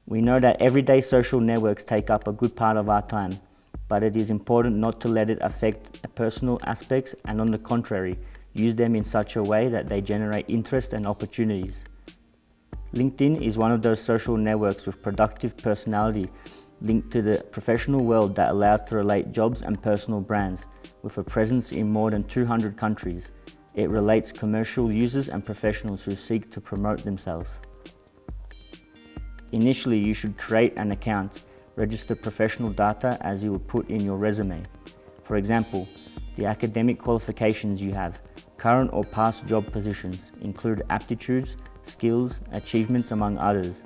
We know that everyday social networks take up a good part of our time, but it is important not to let it affect personal aspects and, on the contrary, use them in such a way that they generate interest and opportunities. LinkedIn is one of those social networks with productive personality linked to the professional world that allows to relate jobs and personal brands. With a presence in more than 200 countries, it relates commercial users and professionals who seek to promote themselves. Initially, you should create an account, register professional data as you would put in your resume. For example, the academic qualifications you have, current or past job positions, include aptitudes, skills, achievements, among others.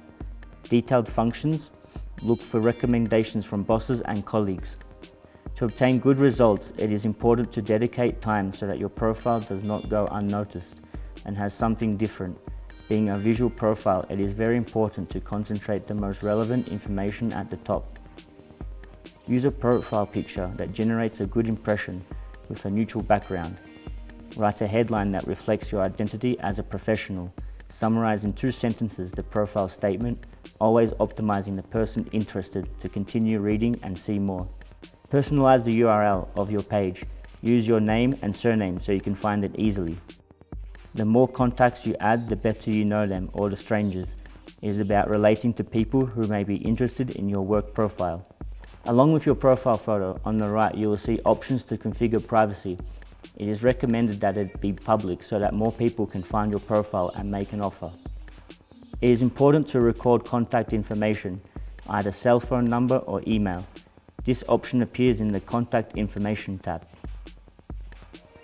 Detailed functions, look for recommendations from bosses and colleagues. To obtain good results, it is important to dedicate time so that your profile does not go unnoticed and has something different. Being a visual profile, it is very important to concentrate the most relevant information at the top. Use a profile picture that generates a good impression with a neutral background. Write a headline that reflects your identity as a professional. Summarize in 2 sentences the profile statement, always optimizing the person interested to continue reading and see more. Personalize the URL of your page. Use your name and surname so you can find it easily. The more contacts you add, the better you know them or the strangers. It is about relating to people who may be interested in your work profile. Along with your profile photo, on the right you will see options to configure privacy. It is recommended that it be public so that more people can find your profile and make an offer. It is important to record contact information, either cell phone number or email. This option appears in the Contact Information tab.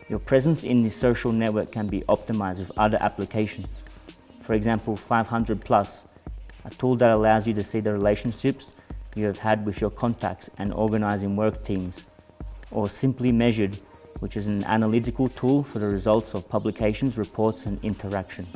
Your presence in the social network can be optimized with other applications. For example, 500+, a tool that allows you to see the relationships you have had with your contacts and organizing work teams. Or Simply Measured, which is an analytical tool for the results of publications, reports, and interaction.